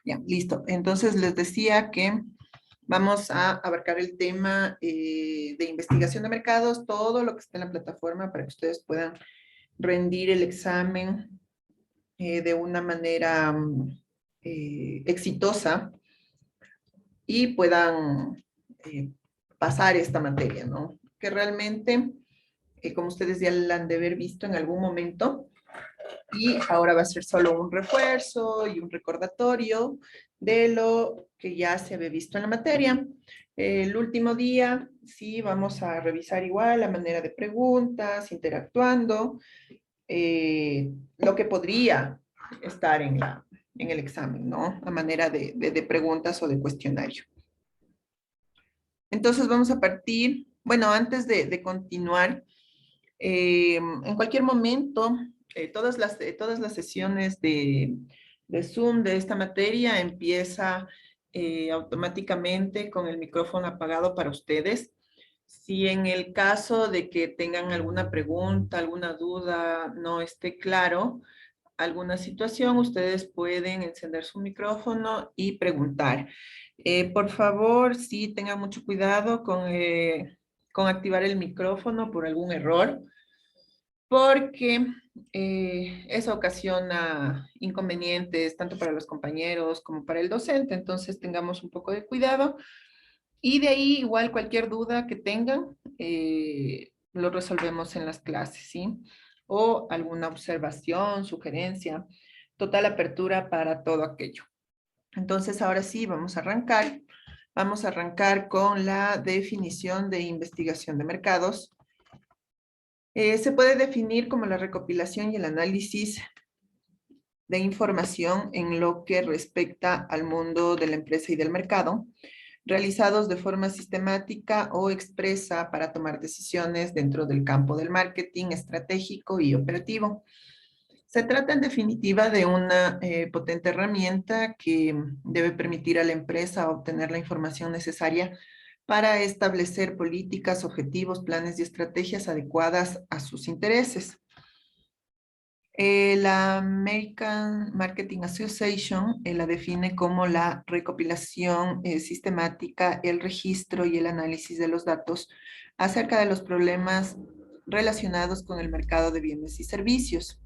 Ya, listo. Entonces les decía que vamos a abarcar el tema de investigación de mercados, todo lo que está en la plataforma para que ustedes puedan rendir el examen de una manera exitosa y puedan eh, pasar esta materia, ¿no? Que realmente, como ustedes ya la han de haber visto en algún momento, y ahora va a ser solo un refuerzo y un recordatorio de lo que ya se había visto en la materia. El último día, sí, vamos a revisar igual la manera de preguntas, interactuando, lo que podría estar en el examen, ¿no? A manera de preguntas o de cuestionario. Entonces vamos a partir, bueno, antes de continuar, en cualquier momento, todas las sesiones de Zoom de esta materia empieza automáticamente con el micrófono apagado para ustedes. Si en el caso de que tengan alguna pregunta, alguna duda, no esté claro alguna situación, ustedes pueden encender su micrófono y preguntar. Por favor, sí, tengan mucho cuidado con activar el micrófono por algún error porque eso ocasiona inconvenientes tanto para los compañeros como para el docente, entonces tengamos un poco de cuidado y de ahí igual cualquier duda que tengan, lo resolvemos en las clases, ¿sí? O alguna observación, sugerencia, total apertura para todo aquello. Entonces ahora sí, vamos a arrancar. Vamos a arrancar con la definición de investigación de mercados. Se puede definir como la recopilación y el análisis de información en lo que respecta al mundo de la empresa y del mercado, realizados de forma sistemática o expresa para tomar decisiones dentro del campo del marketing estratégico y operativo. Se trata en definitiva de una potente herramienta que debe permitir a la empresa obtener la información necesaria para establecer políticas, objetivos, planes y estrategias adecuadas a sus intereses. La American Marketing Association la define como la recopilación sistemática, el registro y el análisis de los datos acerca de los problemas relacionados con el mercado de bienes y servicios.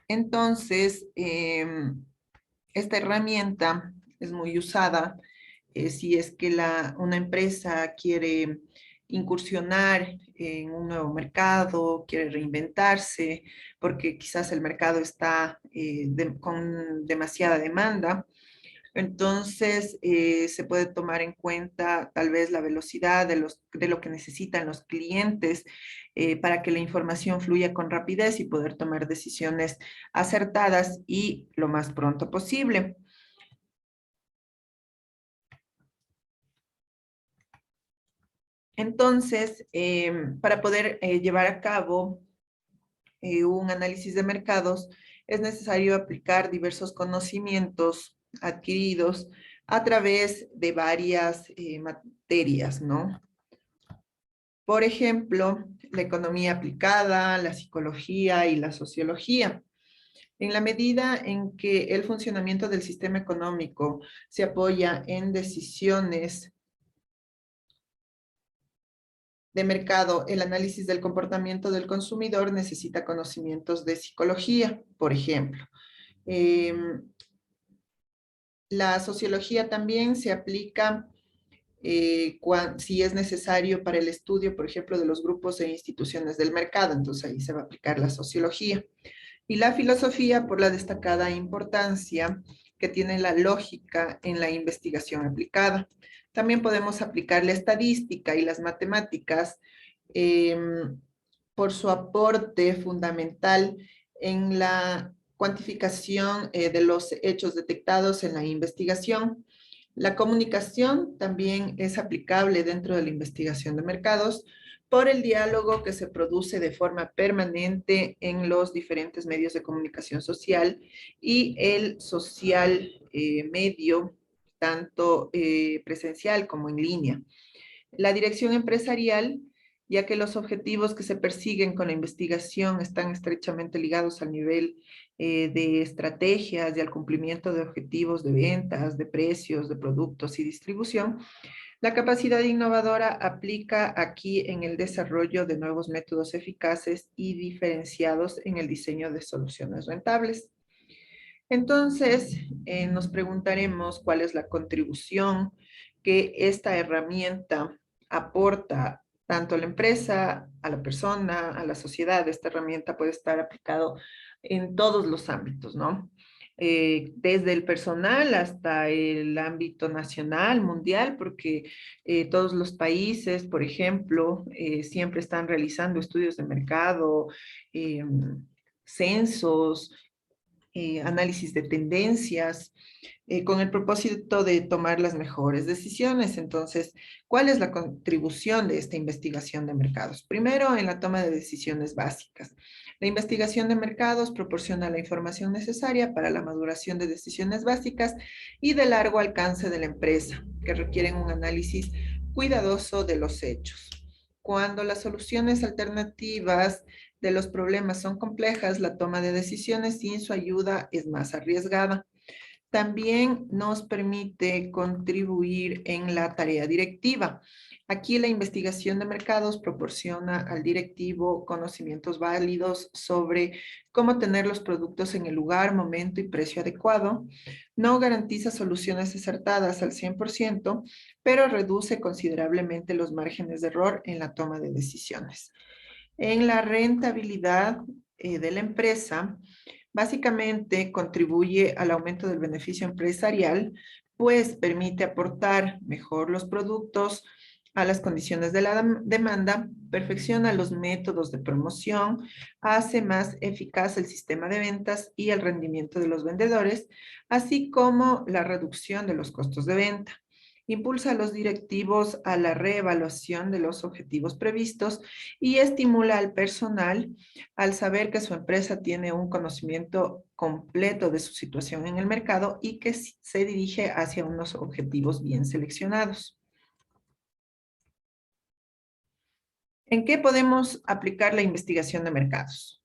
Entonces, esta herramienta es muy usada si es que una empresa quiere incursionar en un nuevo mercado, quiere reinventarse, porque quizás el mercado está con demasiada demanda. Entonces, se puede tomar en cuenta tal vez la velocidad de lo que necesitan los clientes para que la información fluya con rapidez y poder tomar decisiones acertadas y lo más pronto posible. Entonces, para poder llevar a cabo un análisis de mercados, es necesario aplicar diversos conocimientos adquiridos a través de varias materias, ¿no? Por ejemplo, la economía aplicada, la psicología y la sociología. En la medida en que el funcionamiento del sistema económico se apoya en decisiones de mercado, el análisis del comportamiento del consumidor necesita conocimientos de psicología, por ejemplo. La sociología también se aplica si es necesario para el estudio, por ejemplo, de los grupos e instituciones del mercado, entonces ahí se va a aplicar la sociología. Y la filosofía por la destacada importancia que tiene la lógica en la investigación aplicada. También podemos aplicar la estadística y las matemáticas eh, por su aporte fundamental en la cuantificación de los hechos detectados en la investigación. La comunicación también es aplicable dentro de la investigación de mercados por el diálogo que se produce de forma permanente en los diferentes medios de comunicación social y el social medio, tanto presencial como en línea. La dirección empresarial ya que los objetivos que se persiguen con la investigación están estrechamente ligados al nivel de estrategias y al cumplimiento de objetivos de ventas, de precios, de productos y distribución. La capacidad innovadora aplica aquí en el desarrollo de nuevos métodos eficaces y diferenciados en el diseño de soluciones rentables. Entonces, nos preguntaremos cuál es la contribución que esta herramienta aporta tanto a la empresa, a la persona, a la sociedad. Esta herramienta puede estar aplicado en todos los ámbitos, ¿no? Desde el personal hasta el ámbito nacional, mundial, porque todos los países, por ejemplo, siempre están realizando estudios de mercado, censos, análisis de tendencias, con el propósito de tomar las mejores decisiones. Entonces, ¿cuál es la contribución de esta investigación de mercados? Primero, en la toma de decisiones básicas. La investigación de mercados proporciona la información necesaria para la maduración de decisiones básicas y de largo alcance de la empresa, que requieren un análisis cuidadoso de los hechos. Cuando las soluciones alternativas de los problemas son complejas, la toma de decisiones sin su ayuda es más arriesgada. También nos permite contribuir en la tarea directiva. Aquí la investigación de mercados proporciona al directivo conocimientos válidos sobre cómo tener los productos en el lugar, momento y precio adecuado. No garantiza soluciones acertadas al 100%, pero reduce considerablemente los márgenes de error en la toma de decisiones. En la rentabilidad de la empresa, básicamente contribuye al aumento del beneficio empresarial, pues permite aportar mejor los productos a las condiciones de la demanda, perfecciona los métodos de promoción, hace más eficaz el sistema de ventas y el rendimiento de los vendedores, así como la reducción de los costos de venta. Impulsa a los directivos a la reevaluación de los objetivos previstos y estimula al personal al saber que su empresa tiene un conocimiento completo de su situación en el mercado y que se dirige hacia unos objetivos bien seleccionados. ¿En qué podemos aplicar la investigación de mercados?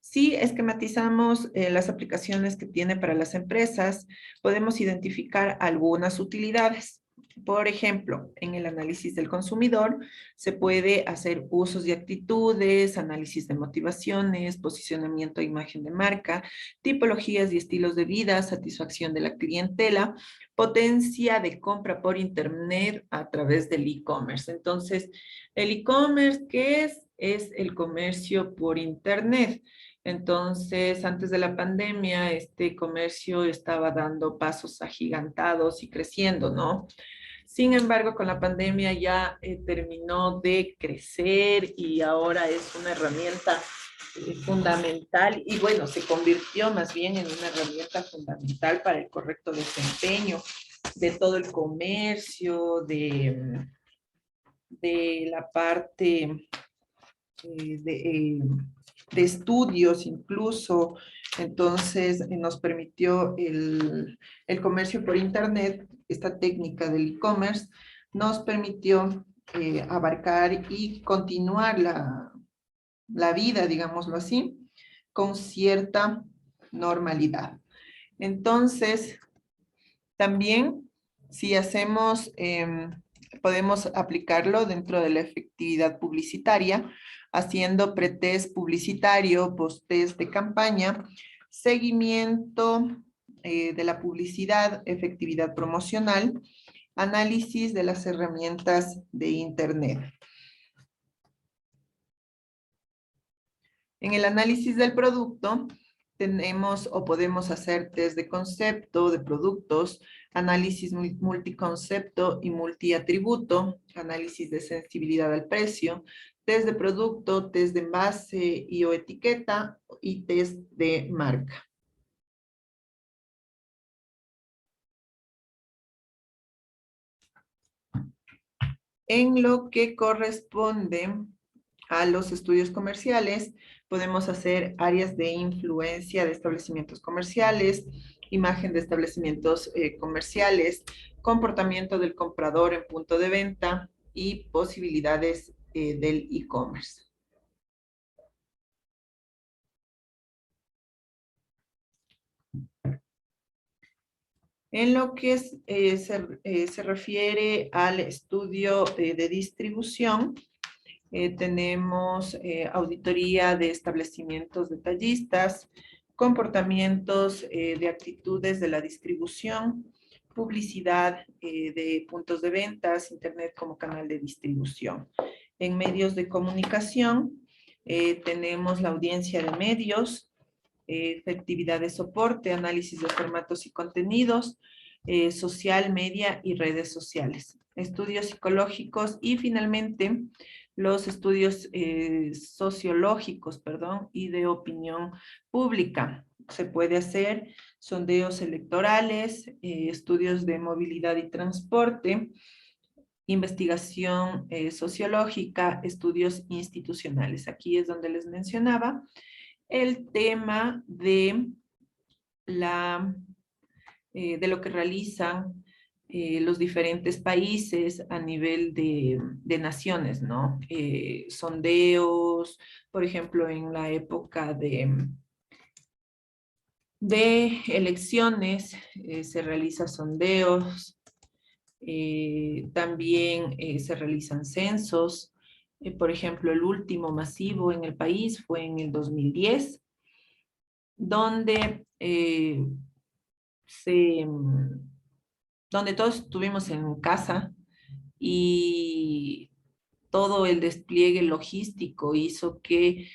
Si esquematizamos las aplicaciones que tiene para las empresas, podemos identificar algunas utilidades. Por ejemplo, en el análisis del consumidor se puede hacer usos de actitudes, análisis de motivaciones, posicionamiento e imagen de marca, tipologías y estilos de vida, satisfacción de la clientela, potencia de compra por internet a través del e-commerce. Entonces, el e-commerce, ¿qué es? Es el comercio por internet. Entonces, antes de la pandemia, este comercio estaba dando pasos agigantados y creciendo, ¿no? Sin embargo, con la pandemia ya terminó de crecer y ahora es una herramienta fundamental y bueno, se convirtió más bien en una herramienta fundamental para el correcto desempeño de todo el comercio, de la parte de estudios incluso. Entonces, nos permitió el comercio por internet, esta técnica del e-commerce, nos permitió abarcar y continuar la vida, digámoslo así, con cierta normalidad. Entonces, también, si hacemos, podemos aplicarlo dentro de la efectividad publicitaria, haciendo pretest publicitario, post-test de campaña, seguimiento de la publicidad, efectividad promocional, análisis de las herramientas de Internet. En el análisis del producto, tenemos o podemos hacer test de concepto de productos, análisis multiconcepto y multiatributo, análisis de sensibilidad al precio, test de producto, test de envase y o etiqueta y test de marca. En lo que corresponde a los estudios comerciales, podemos hacer áreas de influencia de establecimientos comerciales, imagen de establecimientos comerciales, comportamiento del comprador en punto de venta y posibilidades del e-commerce. En lo que se refiere al estudio de distribución, tenemos auditoría de establecimientos detallistas, comportamientos de actitudes de la distribución, publicidad de puntos de ventas, Internet como canal de distribución. En medios de comunicación tenemos la audiencia de medios, efectividad de soporte, análisis de formatos y contenidos, social, media y redes sociales, estudios psicológicos y finalmente los estudios sociológicos, perdón, y de opinión pública. Se puede hacer sondeos electorales, estudios de movilidad y transporte, investigación sociológica, estudios institucionales. Aquí es donde les mencionaba el tema de de lo que realizan los diferentes países a nivel de naciones, ¿no? Sondeos, por ejemplo, en la época de elecciones se realizan sondeos, también se realizan censos. Por ejemplo, el último masivo en el país fue en el 2010, donde se, donde todos estuvimos en casa y todo el despliegue logístico hizo que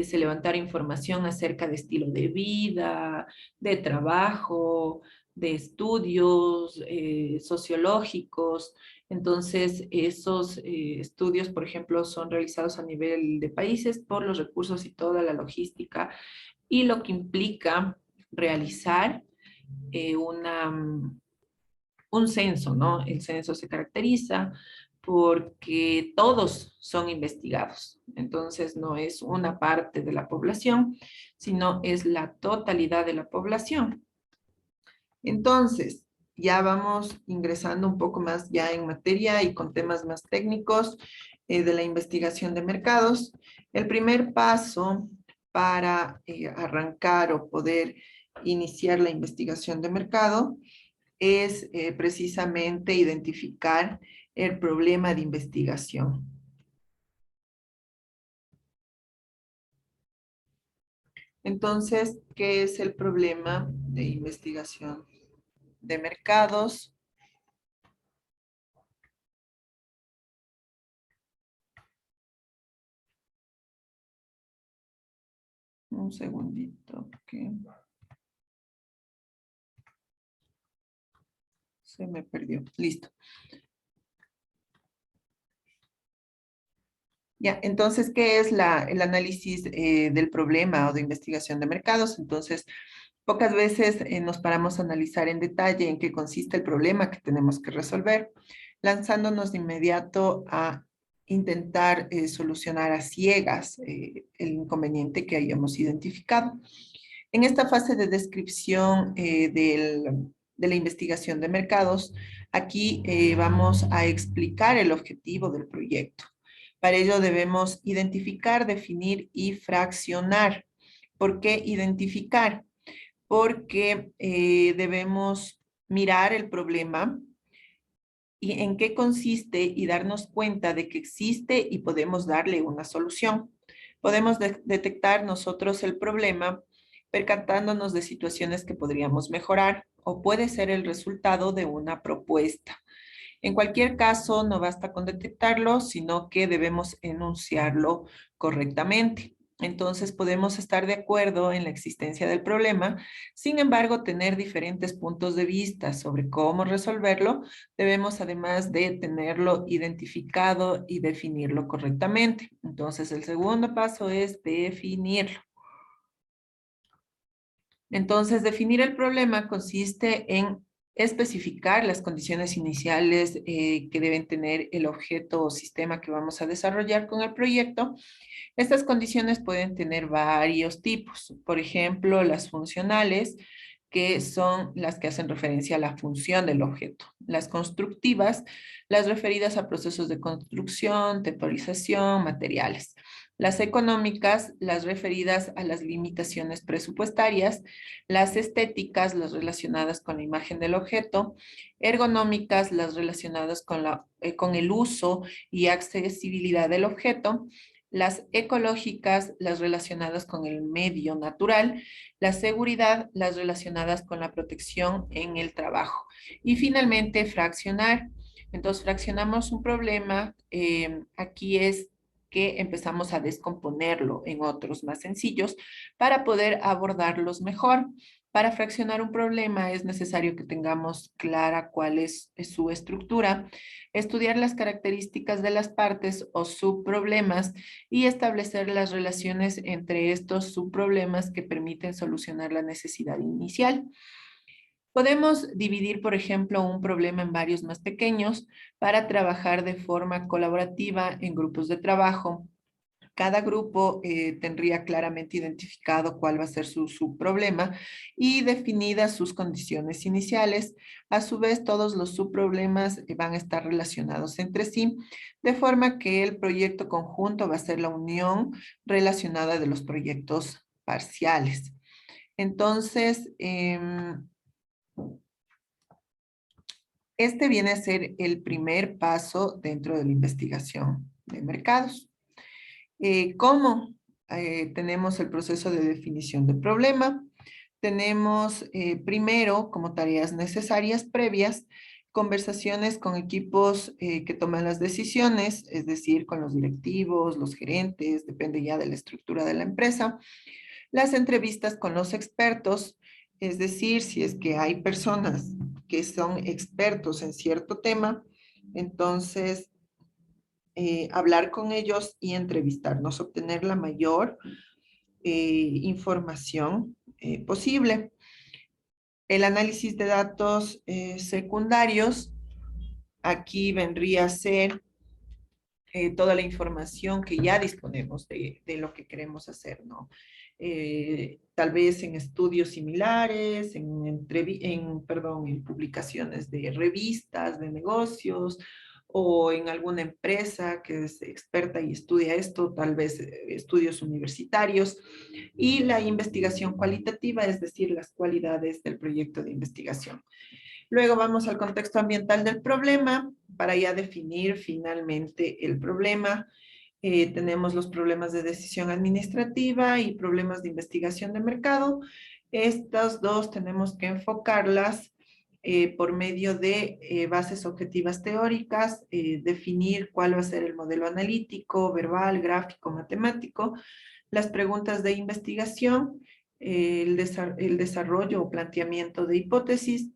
se levantara información acerca de estilo de vida, de trabajo, de estudios sociológicos. Entonces, esos estudios, por ejemplo, son realizados a nivel de países por los recursos y toda la logística y lo que implica realizar un censo, ¿no? El censo se caracteriza porque todos son investigados. Entonces, no es una parte de la población, sino es la totalidad de la población. Entonces, ya vamos ingresando un poco más ya en materia y con temas más técnicos de la investigación de mercados. El primer paso para arrancar o poder iniciar la investigación de mercado es precisamente identificar el problema de investigación. Entonces, ¿qué es el problema de investigación de mercados? Un segundito, que se me perdió. Listo. Ya, entonces, ¿qué es el análisis del problema o de investigación de mercados? Entonces, pocas veces nos paramos a analizar en detalle en qué consiste el problema que tenemos que resolver, lanzándonos de inmediato a intentar solucionar a ciegas el inconveniente que hayamos identificado. En esta fase de descripción de la investigación de mercados, aquí vamos a explicar el objetivo del proyecto. Para ello debemos identificar, definir y fraccionar. ¿Por qué identificar? Porque debemos mirar el problema y en qué consiste y darnos cuenta de que existe y podemos darle una solución. Podemos detectar nosotros el problema percatándonos de situaciones que podríamos mejorar o puede ser el resultado de una propuesta. En cualquier caso, no basta con detectarlo, sino que debemos enunciarlo correctamente. Entonces, podemos estar de acuerdo en la existencia del problema, sin embargo, tener diferentes puntos de vista sobre cómo resolverlo, debemos además de tenerlo identificado y definirlo correctamente. Entonces, el segundo paso es definirlo. Entonces, definir el problema consiste en especificar las condiciones iniciales que deben tener el objeto o sistema que vamos a desarrollar con el proyecto. Estas condiciones pueden tener varios tipos. Por ejemplo, las funcionales, que son las que hacen referencia a la función del objeto. Las constructivas, las referidas a procesos de construcción, temporización, materiales. Las económicas, las referidas a las limitaciones presupuestarias. Las estéticas, las relacionadas con la imagen del objeto. Ergonómicas, las relacionadas con el uso y accesibilidad del objeto. Las ecológicas, las relacionadas con el medio natural. La seguridad, las relacionadas con la protección en el trabajo. Y finalmente, fraccionar. Entonces, fraccionamos un problema. Aquí es que empezamos a descomponerlo en otros más sencillos para poder abordarlos mejor. Para fraccionar un problema es necesario que tengamos clara cuál es su estructura, estudiar las características de las partes o subproblemas y establecer las relaciones entre estos subproblemas que permiten solucionar la necesidad inicial. Podemos dividir, por ejemplo, un problema en varios más pequeños para trabajar de forma colaborativa en grupos de trabajo. Cada grupo tendría claramente identificado cuál va a ser su problema y definidas sus condiciones iniciales. A su vez, todos los subproblemas van a estar relacionados entre sí, de forma que el proyecto conjunto va a ser la unión relacionada de los proyectos parciales. Entonces, este viene a ser el primer paso dentro de la investigación de mercados. ¿Cómo? Tenemos el proceso de definición de problema. Tenemos primero, como tareas necesarias previas, conversaciones con equipos que toman las decisiones, es decir, con los directivos, los gerentes, depende ya de la estructura de la empresa. Las entrevistas con los expertos, es decir, si es que hay personas que son expertos en cierto tema, entonces hablar con ellos y entrevistarnos, obtener la mayor información posible. El análisis de datos secundarios, aquí vendría a ser toda la información que ya disponemos de lo que queremos hacer, ¿no? Tal vez en estudios similares, en publicaciones de revistas, de negocios, o en alguna empresa que es experta y estudia esto, tal vez estudios universitarios, y la investigación cualitativa, es decir, las cualidades del proyecto de investigación. Luego vamos al contexto ambiental del problema para ya definir finalmente el problema. Tenemos los problemas de decisión administrativa y problemas de investigación de mercado. Estas dos tenemos que enfocarlas por medio de bases objetivas teóricas, definir cuál va a ser el modelo analítico, verbal, gráfico, matemático, las preguntas de investigación, el desarrollo o planteamiento de hipótesis,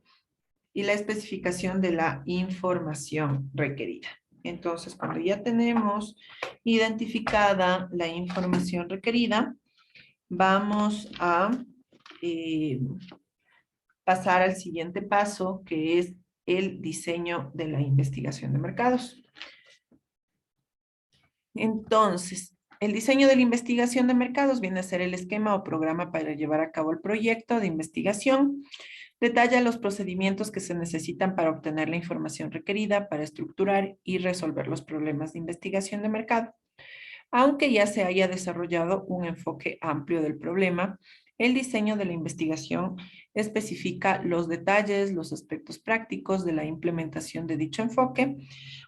y la especificación de la información requerida. Entonces, cuando ya tenemos identificada la información requerida, vamos a pasar al siguiente paso, que es el diseño de la investigación de mercados. Entonces, el diseño de la investigación de mercados viene a ser el esquema o programa para llevar a cabo el proyecto de investigación. Detalla los procedimientos que se necesitan para obtener la información requerida para estructurar y resolver los problemas de investigación de mercado. Aunque ya se haya desarrollado un enfoque amplio del problema, el diseño de la investigación especifica los detalles, los aspectos prácticos de la implementación de dicho enfoque.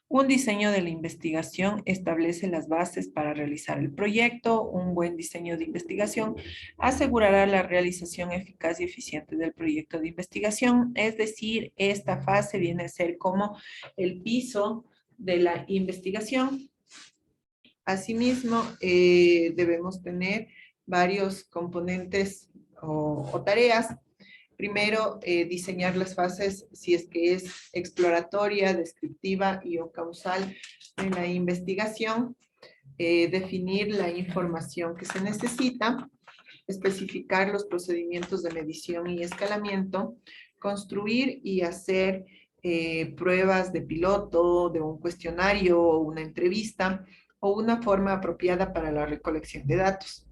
Un diseño de la investigación establece las bases para realizar el proyecto. Un buen diseño de investigación asegurará la realización eficaz y eficiente del proyecto de investigación. Es decir, esta fase viene a ser como el piso de la investigación. Asimismo, debemos tener varios componentes o tareas. Primero, diseñar las fases si es que es exploratoria, descriptiva y o causal en la investigación. Definir la información que se necesita, especificar los procedimientos de medición y escalamiento, construir y hacer pruebas de piloto, de un cuestionario o una entrevista, o una forma apropiada para la recolección de datos.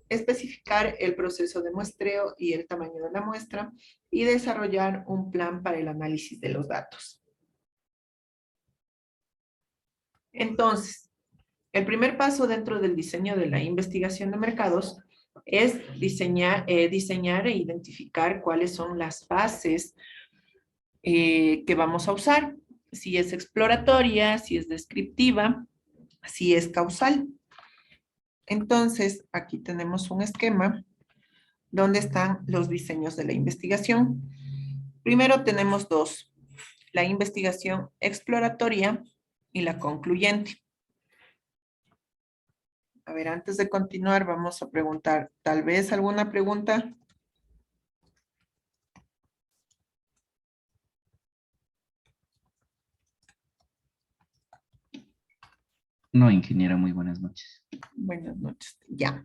especificar el proceso de muestreo y el tamaño de la muestra y desarrollar un plan para el análisis de los datos. Entonces, el primer paso dentro del diseño de la investigación de mercados es diseñar e identificar cuáles son las fases que vamos a usar, si es exploratoria, si es descriptiva, si es causal. Entonces, aquí tenemos un esquema donde están los diseños de la investigación. Primero tenemos dos, la investigación exploratoria y la concluyente. A ver, antes de continuar, vamos a preguntar, tal vez alguna pregunta. No, ingeniera, muy buenas noches. Buenas noches. Ya.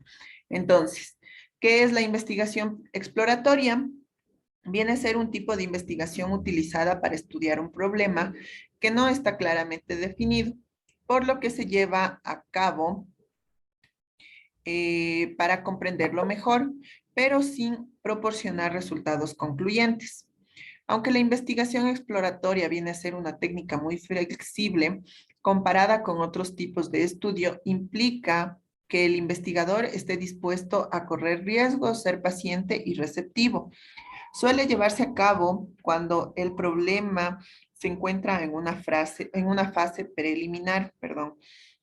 Entonces, ¿qué es la investigación exploratoria? Viene a ser un tipo de investigación utilizada para estudiar un problema que no está claramente definido, por lo que se lleva a cabo para comprenderlo mejor, pero sin proporcionar resultados concluyentes. Aunque la investigación exploratoria viene a ser una técnica muy flexible, comparada con otros tipos de estudio, implica que el investigador esté dispuesto a correr riesgos, ser paciente y receptivo. Suele llevarse a cabo cuando el problema se encuentra en una fase preliminar, perdón.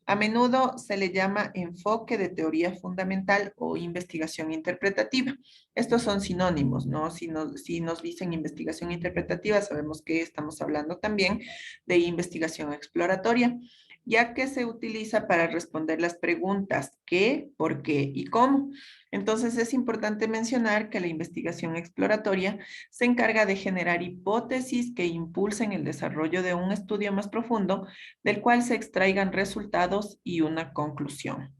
A menudo se le llama enfoque de teoría fundamental o investigación interpretativa. Estos son sinónimos, ¿no? Si nos dicen investigación interpretativa, sabemos que estamos hablando también de investigación exploratoria, ya que se utiliza para responder las preguntas ¿qué?, ¿por qué? Y ¿cómo? Entonces es importante mencionar que la investigación exploratoria se encarga de generar hipótesis que impulsen el desarrollo de un estudio más profundo del cual se extraigan resultados y una conclusión.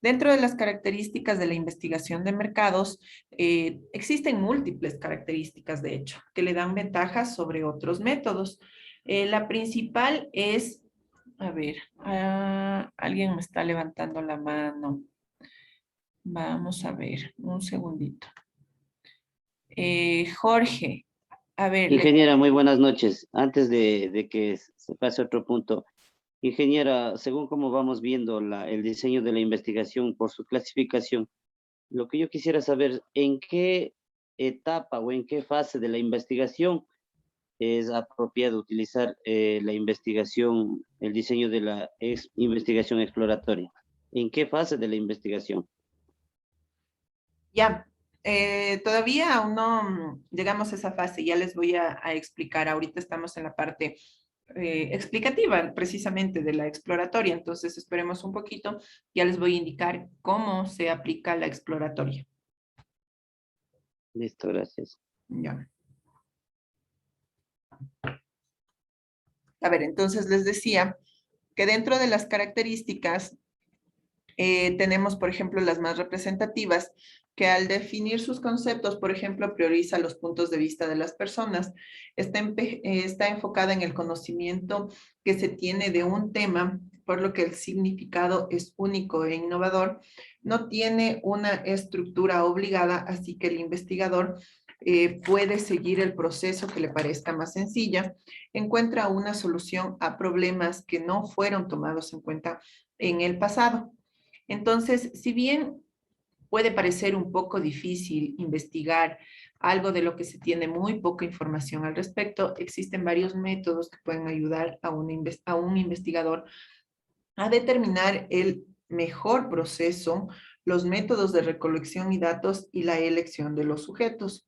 Dentro de las características de la investigación de mercados, existen múltiples características, de hecho, que le dan ventajas sobre otros métodos. La principal es, a ver, alguien me está levantando la mano. Vamos a ver, un segundito. Jorge, a ver, Ingeniera, muy buenas noches. Antes de que se pase a otro punto, ingeniera, según cómo vamos viendo el diseño de la investigación por su clasificación, lo que yo quisiera saber, ¿en qué etapa o en qué fase de la investigación es apropiado utilizar la investigación, el diseño de la investigación exploratoria? ¿En qué fase de la investigación? ya, todavía aún no llegamos a esa fase, ya les voy a explicar. Ahorita estamos en la parte explicativa precisamente de la exploratoria, entonces esperemos un poquito, ya les voy a indicar cómo se aplica la exploratoria. Listo, gracias. Ya. A ver, entonces les decía que dentro de las características tenemos, por ejemplo, las más representativas, que al definir sus conceptos, por ejemplo, prioriza los puntos de vista de las personas, está enfocada en el conocimiento que se tiene de un tema, por lo que el significado es único e innovador, no tiene una estructura obligada, así que el investigador puede seguir el proceso que le parezca más sencilla, encuentra una solución a problemas que no fueron tomados en cuenta en el pasado. Entonces, si bien puede parecer un poco difícil investigar algo de lo que se tiene muy poca información al respecto, existen varios métodos que pueden ayudar a un investigador a determinar el mejor proceso, los métodos de recolección y datos y la elección de los sujetos.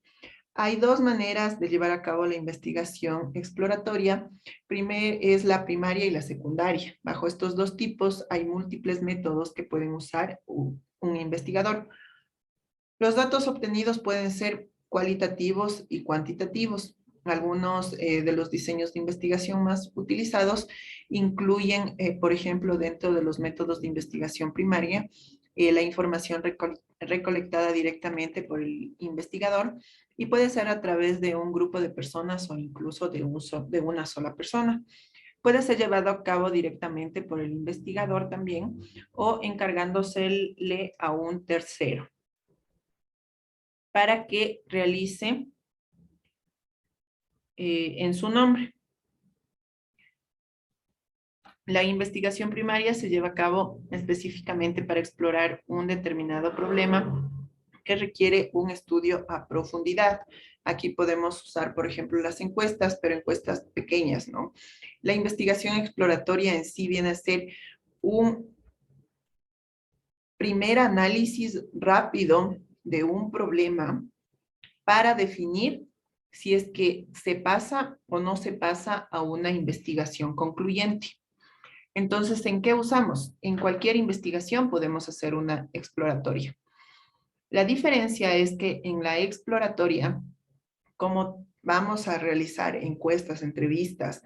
Hay dos maneras de llevar a cabo la investigación exploratoria. Primero es la primaria y la secundaria. Bajo estos dos tipos hay múltiples métodos que pueden usar un investigador. Los datos obtenidos pueden ser cualitativos y cuantitativos. Algunos de los diseños de investigación más utilizados incluyen, por ejemplo, dentro de los métodos de investigación primaria, la información recolectada directamente por el investigador y puede ser a través de un grupo de personas o incluso de una sola persona. Puede ser llevado a cabo directamente por el investigador también o encargándosele a un tercero. para que realice en su nombre. La investigación primaria se lleva a cabo específicamente para explorar un determinado problema que requiere un estudio a profundidad. Aquí podemos usar, por ejemplo, las encuestas, pero encuestas pequeñas, ¿no? La investigación exploratoria en sí viene a ser un primer análisis rápido de un problema para definir si es que se pasa o no se pasa a una investigación concluyente. Entonces, ¿en qué usamos? En cualquier investigación podemos hacer una exploratoria. La diferencia es que en la exploratoria, como vamos a realizar encuestas, entrevistas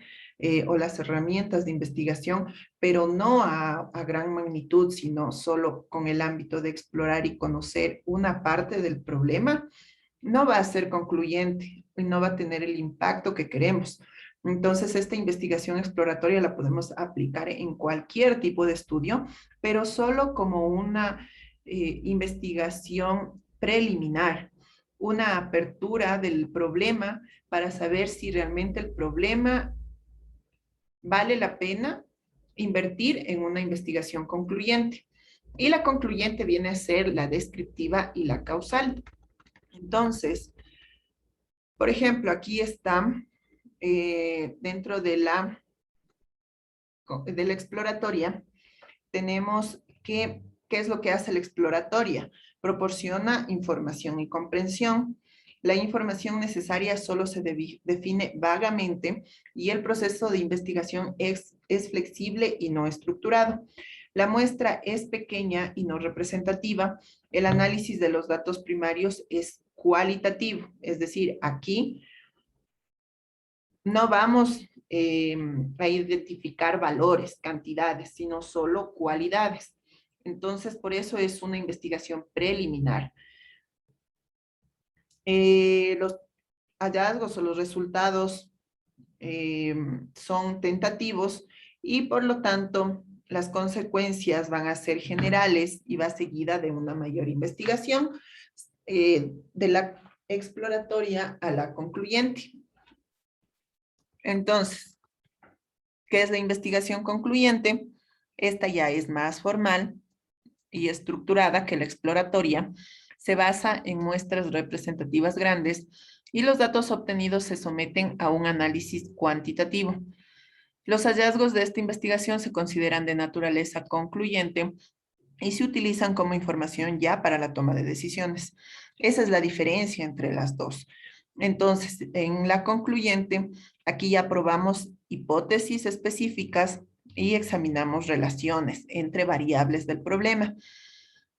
o las herramientas de investigación, pero no a gran magnitud, sino solo con el ámbito de explorar y conocer una parte del problema, no va a ser concluyente y no va a tener el impacto que queremos. Entonces, esta investigación exploratoria la podemos aplicar en cualquier tipo de estudio, pero solo como una investigación preliminar, una apertura del problema para saber si realmente el problema vale la pena invertir en una investigación concluyente. Y la concluyente viene a ser la descriptiva y la causal. Entonces, por ejemplo, aquí está dentro de la exploratoria, tenemos ¿qué es lo que hace la exploratoria? Proporciona información y comprensión. La información necesaria solo se define vagamente y el proceso de investigación es flexible y no estructurado. La muestra es pequeña y no representativa. El análisis de los datos primarios es cualitativo, es decir, aquí no vamos a identificar valores, cantidades, sino solo cualidades. Entonces, por eso es una investigación preliminar. Los hallazgos o los resultados son tentativos y por lo tanto las consecuencias van a ser generales y va seguida de una mayor investigación de la exploratoria a la concluyente. Entonces, ¿qué es la investigación concluyente? Esta ya es más formal y estructurada que la exploratoria. Se basa en muestras representativas grandes y los datos obtenidos se someten a un análisis cuantitativo. Los hallazgos de esta investigación se consideran de naturaleza concluyente y se utilizan como información ya para la toma de decisiones. Esa es la diferencia entre las dos. Entonces, en la concluyente, aquí ya probamos hipótesis específicas y examinamos relaciones entre variables del problema.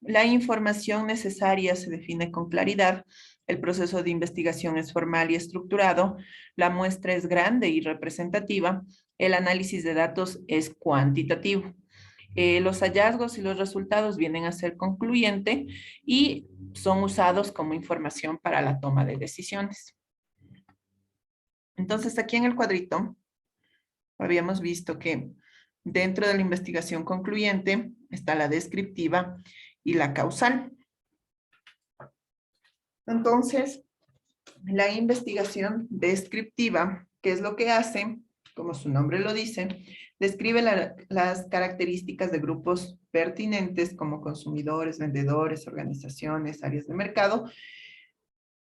La información necesaria se define con claridad, el proceso de investigación es formal y estructurado, la muestra es grande y representativa, el análisis de datos es cuantitativo. Los hallazgos y los resultados vienen a ser concluyente y son usados como información para la toma de decisiones. Entonces, aquí en el cuadrito habíamos visto que dentro de la investigación concluyente está la descriptiva y la causal. Entonces, la investigación descriptiva, ¿qué es lo que hace? Como su nombre lo dice, describe las características de grupos pertinentes como consumidores, vendedores, organizaciones, áreas de mercado.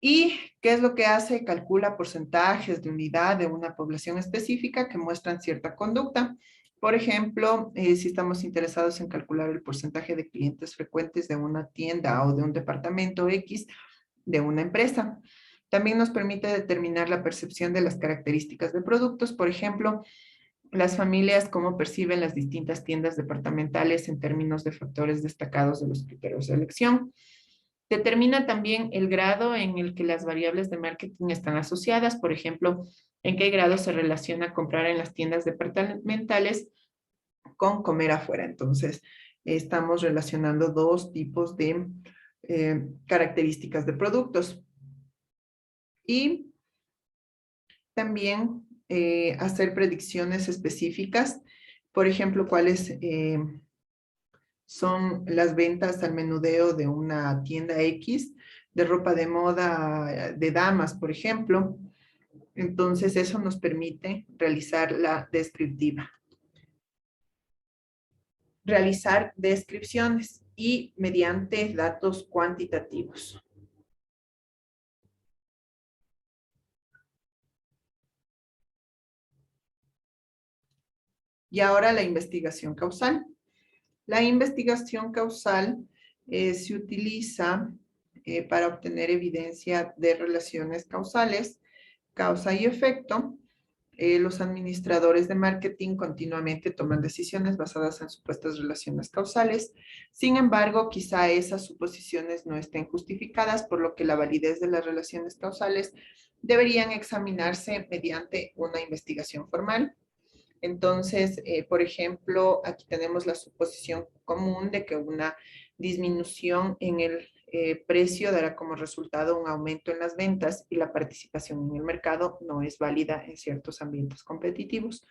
¿Y qué es lo que hace? Calcula porcentajes de unidad de una población específica que muestran cierta conducta. Por ejemplo, si estamos interesados en calcular el porcentaje de clientes frecuentes de una tienda o de un departamento X de una empresa. También nos permite determinar la percepción de las características de productos. Por ejemplo, las familias, cómo perciben las distintas tiendas departamentales en términos de factores destacados de los criterios de elección. Determina también el grado en el que las variables de marketing están asociadas. Por ejemplo, en qué grado se relaciona comprar en las tiendas departamentales con comer afuera. Entonces, estamos relacionando dos tipos de características de productos. Y también hacer predicciones específicas, por ejemplo, cuáles son las ventas al menudeo de una tienda X, de ropa de moda de damas, por ejemplo. Entonces, eso nos permite realizar la descriptiva. Realizar descripciones y mediante datos cuantitativos. Y ahora la investigación causal. La investigación causal se utiliza para obtener evidencia de relaciones causales, causa y efecto. Los administradores de marketing continuamente toman decisiones basadas en supuestas relaciones causales. Sin embargo, quizá esas suposiciones no estén justificadas, por lo que la validez de las relaciones causales deberían examinarse mediante una investigación formal. Entonces, por ejemplo, aquí tenemos la suposición común de que una disminución en el precio dará como resultado un aumento en las ventas y la participación en el mercado no es válida en ciertos ambientes competitivos.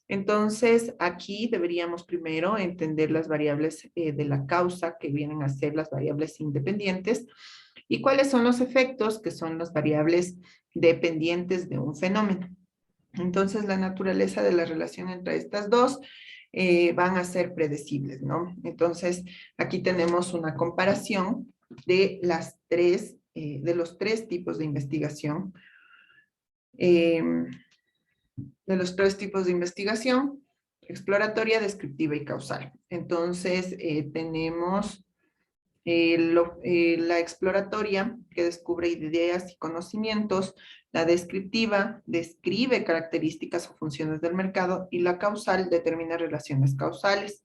Entonces, aquí deberíamos primero entender las variables de la causa, que vienen a ser las variables independientes, y cuáles son los efectos, que son las variables dependientes de un fenómeno. Entonces, la naturaleza de la relación entre estas dos van a ser predecibles, ¿no? Entonces, aquí tenemos una comparación de los tres tipos de investigación. De los tres tipos de investigación: exploratoria, descriptiva y causal. Entonces, tenemos la exploratoria, que descubre ideas y conocimientos; la descriptiva describe características o funciones del mercado; y la causal determina relaciones causales.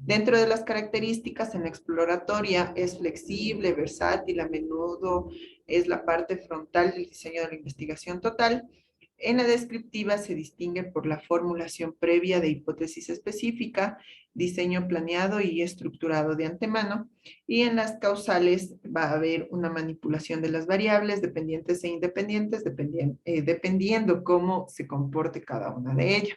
Dentro de las características, en la exploratoria es flexible, versátil, a menudo es la parte frontal del diseño de la investigación total. En la descriptiva se distingue por la formulación previa de hipótesis específica, diseño planeado y estructurado de antemano. Y en las causales va a haber una manipulación de las variables dependientes e independientes, dependiendo cómo se comporte cada una de ellas.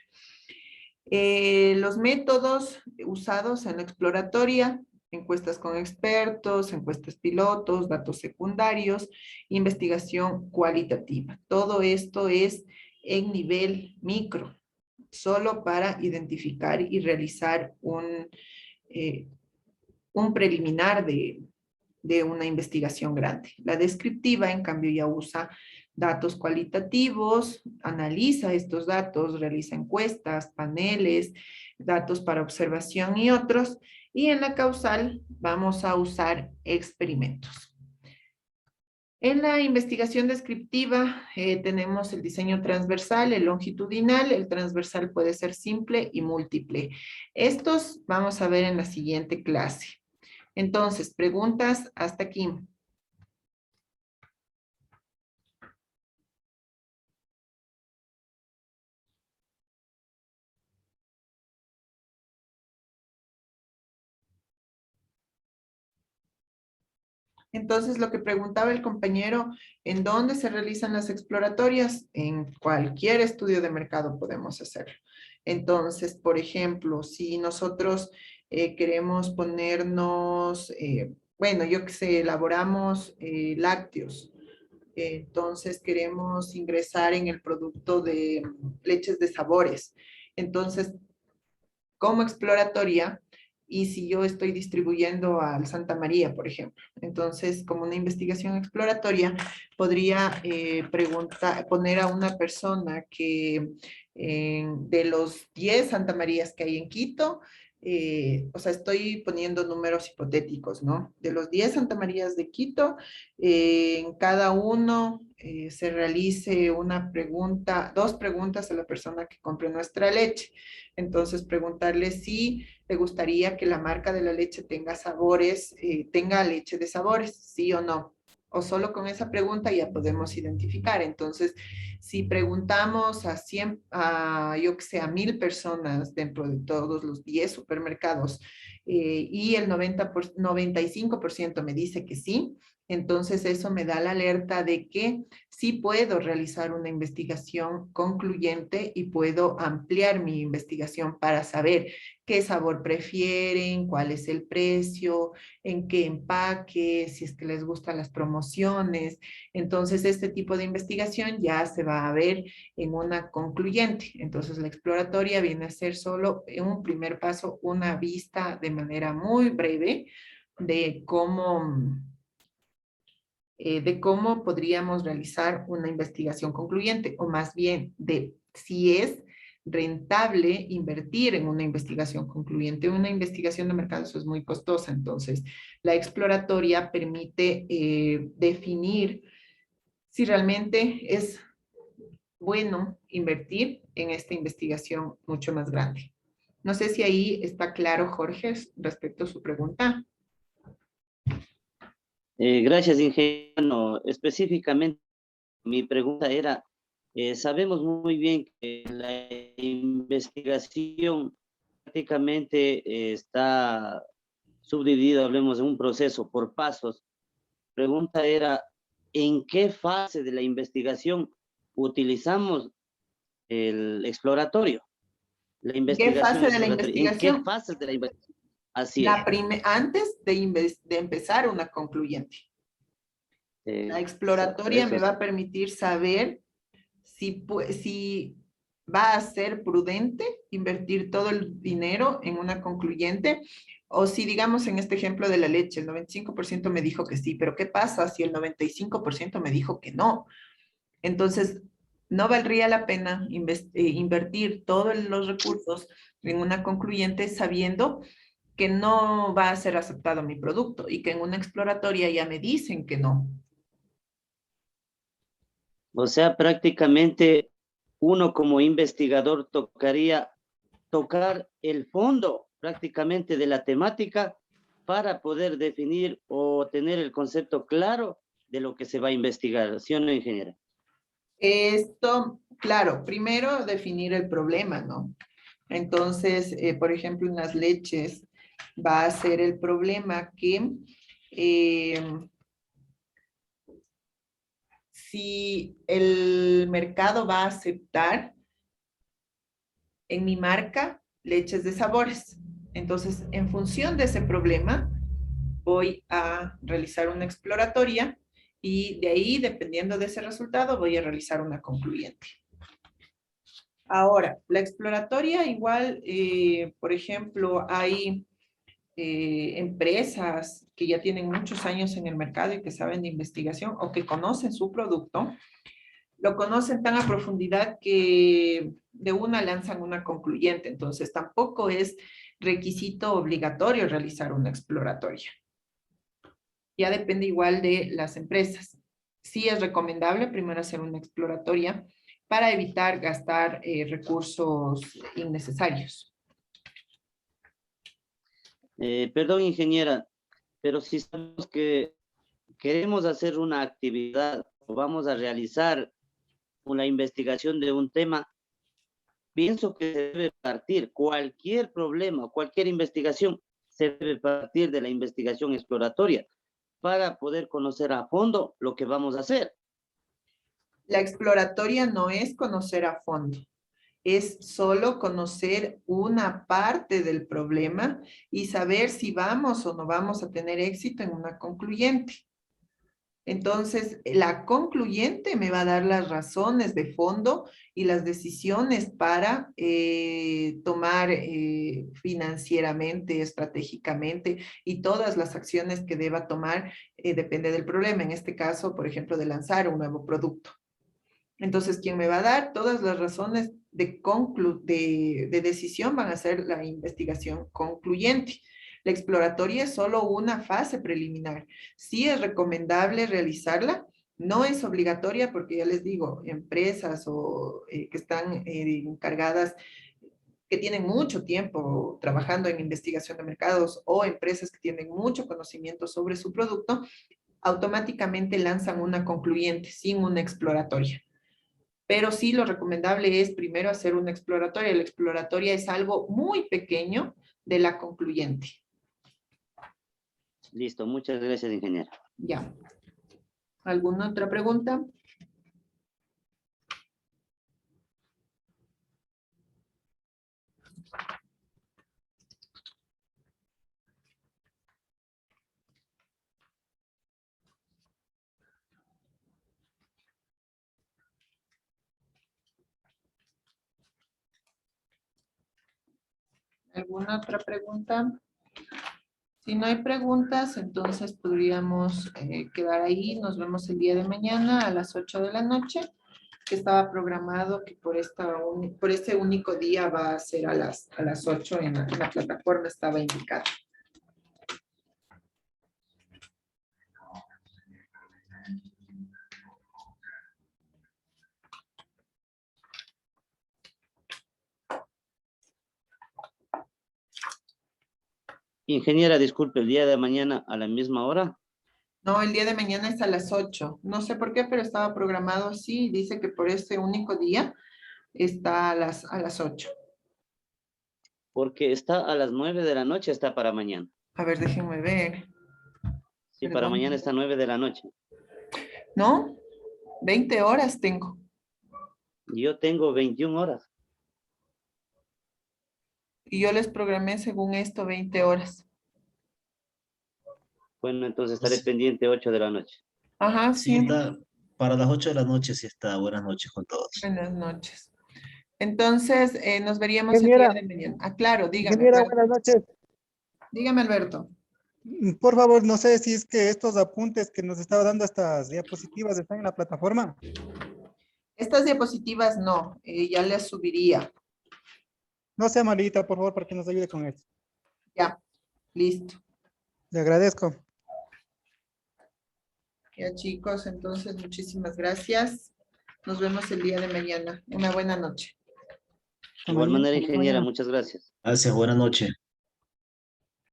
Los métodos usados en la exploratoria: encuestas con expertos, encuestas pilotos, datos secundarios, investigación cualitativa. Todo esto es en nivel micro, solo para identificar y realizar un preliminar de una investigación grande. La descriptiva, en cambio, ya usa datos cualitativos, analiza estos datos, realiza encuestas, paneles, datos para observación y otros. Y en la causal vamos a usar experimentos. En la investigación descriptiva tenemos el diseño transversal, el longitudinal. El transversal puede ser simple y múltiple. Estos vamos a ver en la siguiente clase. Entonces, preguntas hasta aquí. Entonces, lo que preguntaba el compañero: ¿en dónde se realizan las exploratorias? En cualquier estudio de mercado podemos hacerlo. Entonces, por ejemplo, si nosotros queremos ponernos, bueno, yo que sé, elaboramos lácteos. Entonces, queremos ingresar en el producto de leches de sabores. Entonces, como exploratoria, y si yo estoy distribuyendo al Santa María, por ejemplo. Entonces, como una investigación exploratoria, podría poner a una persona que de los 10 Santa Marías que hay en Quito, o sea, estoy poniendo números hipotéticos, ¿no? De los 10 Santa Marías de Quito, en cada uno se realice una pregunta, 2 preguntas a la persona que compre nuestra leche. Entonces, preguntarle si le gustaría que la marca de la leche tenga sabores, tenga leche de sabores, sí o no. O solo con esa pregunta ya podemos identificar. Entonces, si preguntamos a 100, yo que sé, a 1000 personas dentro de todos los 10 supermercados y el 95% me dice que sí, Entonces eso me da la alerta de que sí puedo realizar una investigación concluyente y puedo ampliar mi investigación para saber qué sabor prefieren, cuál es el precio, en qué empaque, si es que les gustan las promociones. Entonces este tipo de investigación ya se va a ver en una concluyente. Entonces la exploratoria viene a ser solo en un primer paso una vista de manera muy breve de cómo podríamos realizar una investigación concluyente, o más bien de si es rentable invertir en una investigación concluyente. Una investigación de mercado eso es muy costosa, entonces la exploratoria permite definir si realmente es bueno invertir en esta investigación mucho más grande. No sé si ahí está claro, Jorge, respecto a su pregunta. Gracias, ingeniero. No, específicamente, mi pregunta era, sabemos muy bien que la investigación prácticamente está subdividida, hablemos de un proceso por pasos. Pregunta era, ¿en qué fase de la investigación utilizamos el exploratorio? La ¿En qué investigación fase de la exploratoria. ¿En qué investigación? fases de la investigación? Así es. Antes de empezar una concluyente. La Exacto, exploratoria eso me es. va a permitir saber si va a ser prudente invertir todo el dinero en una concluyente o si, digamos, en este ejemplo de la leche, el 95% me dijo que sí, pero ¿qué pasa si el 95% me dijo que no? Entonces, no valdría la pena invertir todos los recursos en una concluyente sabiendo que no va a ser aceptado mi producto y que en una exploratoria ya me dicen que no. O sea, prácticamente uno como investigador tocaría tocar el fondo prácticamente de la temática para poder definir o tener el concepto claro de lo que se va a investigar, ¿sí o no, ingeniera? Esto, claro, primero definir el problema, ¿no? Entonces, por ejemplo, en las leches va a ser el problema que eh, si el mercado va a aceptar en mi marca leches de sabores. Entonces, en función de ese problema, voy a realizar una exploratoria y de ahí, dependiendo de ese resultado, voy a realizar una concluyente. Ahora, la exploratoria igual, por ejemplo, hay empresas que ya tienen muchos años en el mercado y que saben de investigación o que conocen su producto, lo conocen tan a profundidad que de una lanzan una concluyente. Entonces, tampoco es requisito obligatorio realizar una exploratoria. Ya depende igual de las empresas. Sí es recomendable primero hacer una exploratoria para evitar gastar recursos innecesarios. Perdón, ingeniera, pero si sabemos que queremos hacer una actividad o vamos a realizar una investigación de un tema, pienso que se debe partir cualquier problema, cualquier investigación, se debe partir de la investigación exploratoria para poder conocer a fondo lo que vamos a hacer. La exploratoria no es conocer a fondo, es solo conocer una parte del problema y saber si vamos o no vamos a tener éxito en una concluyente. Entonces, la concluyente me va a dar las razones de fondo y las decisiones para tomar financieramente, estratégicamente y todas las acciones que deba tomar depende del problema. En este caso, por ejemplo, de lanzar un nuevo producto. Entonces, quien me va a dar todas las razones de decisión van a ser la investigación concluyente. La exploratoria es solo una fase preliminar. Sí es recomendable realizarla, no es obligatoria porque ya les digo, empresas o que están encargadas, que tienen mucho tiempo trabajando en investigación de mercados o empresas que tienen mucho conocimiento sobre su producto, automáticamente lanzan una concluyente sin una exploratoria. Pero sí lo recomendable es primero hacer una exploratoria. La exploratoria es algo muy pequeño de la concluyente. Listo, muchas gracias, ingeniero. Ya. ¿Alguna otra pregunta? ¿Alguna otra pregunta? Si no hay preguntas, entonces podríamos quedar ahí. Nos vemos el día de mañana a las 8 de la noche, que estaba programado que por este único día va a ser a las 8 en la plataforma, estaba indicado. Ingeniera, disculpe, el día de mañana a la misma hora. No, el día de mañana es a las 8. No sé por qué, pero estaba programado así. Dice que por este único día está a las 8. Porque está a las 9 de la noche, está para mañana. A ver, déjenme ver. Sí, para Perdón. mañana está 9 de la noche. ¿No? 20 horas tengo. Yo tengo 21 horas. Y yo les programé según esto 20 horas. Bueno, entonces estaré pendiente 8 de la noche. Ajá, Sí, sí. está para las 8 de la noche, sí está. Buenas noches con todos. Buenas noches. Entonces, nos veríamos el día Ingeniera, de mañana. Ah, claro, dígame, ingeniera, Alberto. buenas noches. Dígame, Alberto. Por favor, no sé si es que estos apuntes que nos estaba dando estas diapositivas están en la plataforma. Estas diapositivas no, ya las subiría. No sea malita, por favor, para que nos ayude con esto. Ya, listo. Le agradezco. Ya, chicos, entonces, muchísimas gracias. Nos vemos el día de mañana. Una buena noche. De igual manera, ingeniera, Mañana. muchas gracias. Gracias, buenas noches.